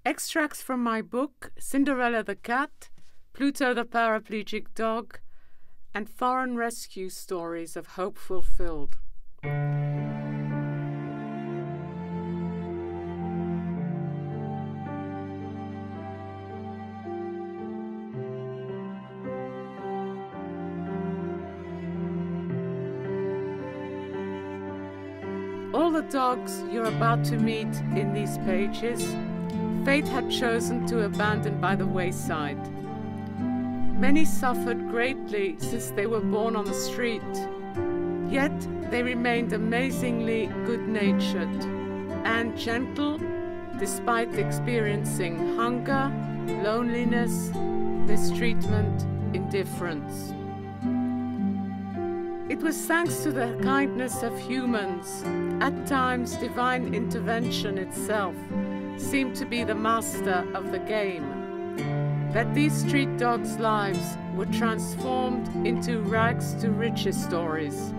Extracts from my book, Cinderella the Cat, Pluto the Paraplegic Dog, and foreign rescue stories of hope fulfilled. All the dogs you're about to meet in these pages, fate had chosen to abandon by the wayside. Many suffered greatly since they were born on the street, yet they remained amazingly good-natured and gentle despite experiencing hunger, loneliness, mistreatment, indifference. It was thanks to the kindness of humans, at times divine intervention itself seemed to be the master of the game, that these street dogs' lives were transformed into rags to riches stories.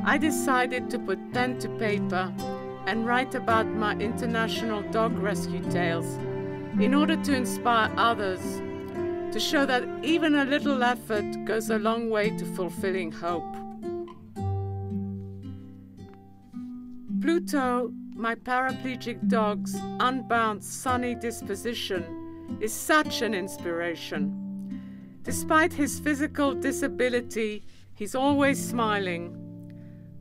I decided to put pen to paper and write about my international dog rescue tales in order to inspire others, to show that even a little effort goes a long way to fulfilling hope. Pluto, my paraplegic dog's unbound, sunny disposition, is such an inspiration. Despite his physical disability, he's always smiling.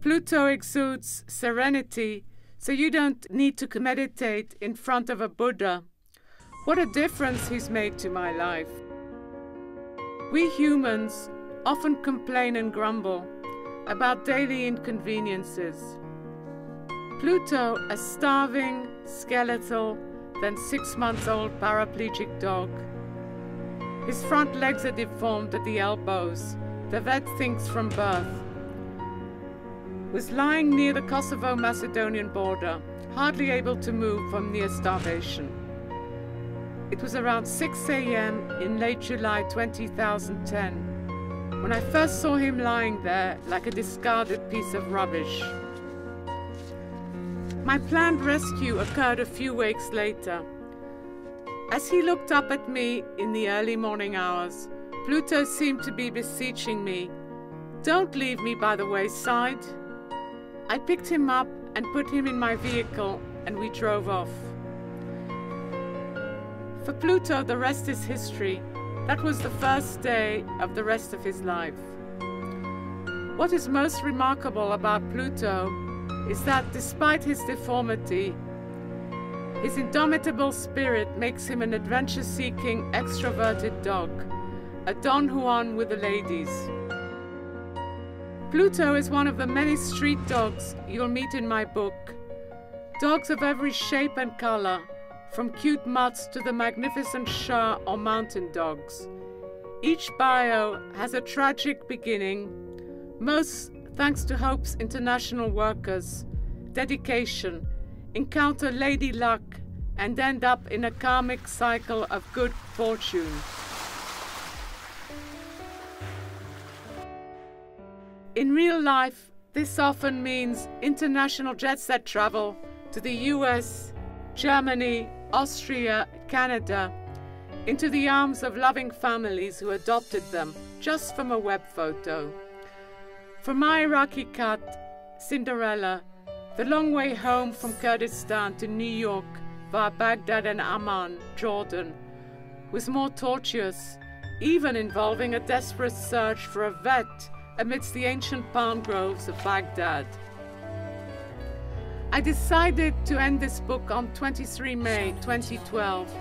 Pluto exudes serenity, so you don't need to meditate in front of a Buddha. What a difference he's made to my life. We humans often complain and grumble about daily inconveniences. Pluto, a starving, skeletal, then 6-month-old paraplegic dog. His front legs are deformed at the elbows, the vet thinks from birth. Was lying near the Kosovo-Macedonian border, hardly able to move from near starvation. It was around 6 a.m. in late July 2010 when I first saw him lying there like a discarded piece of rubbish. My planned rescue occurred a few weeks later. As he looked up at me in the early morning hours, Pluto seemed to be beseeching me, "Don't leave me by the wayside." I picked him up and put him in my vehicle, and we drove off. For Pluto, the rest is history. That was the first day of the rest of his life. What is most remarkable about Pluto is that despite his deformity, his indomitable spirit makes him an adventure-seeking, extroverted dog, a Don Juan with the ladies. Pluto is one of the many street dogs you'll meet in my book. Dogs of every shape and color, from cute mutts to the magnificent Shah or mountain dogs. Each bio has a tragic beginning, most thanks to Hope's international workers, dedication, encounter lady luck, and end up in a karmic cycle of good fortune. In real life, this often means international jet set travel to the US, Germany, Austria, Canada, into the arms of loving families who adopted them just from a web photo. For my Iraqi cat, Cinderella, the long way home from Kurdistan to New York via Baghdad and Amman, Jordan, was more tortuous, even involving a desperate search for a vet amidst the ancient palm groves of Baghdad. I decided to end this book on 23 May 2012,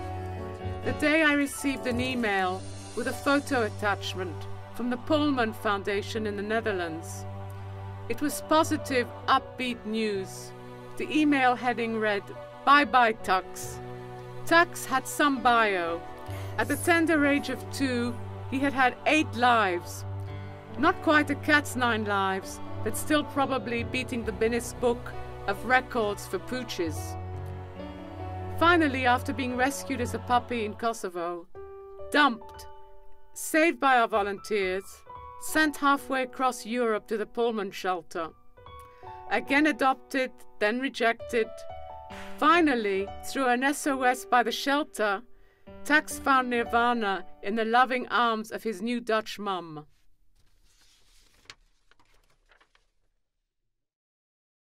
the day I received an email with a photo attachment from the Pullman Foundation in the Netherlands. It was positive, upbeat news. The email heading read, "Bye-bye, Tux." Tux had some bio. At the tender age of 2, he had had 8 lives. Not quite a cat's 9 lives, but still probably beating the Guinness Book of Records for pooches. Finally, after being rescued as a puppy in Kosovo, dumped, saved by our volunteers, sent halfway across Europe to the Pullman shelter. Again adopted, then rejected, Finally, through an SOS by the shelter, Tax found nirvana in the loving arms of his new Dutch mum.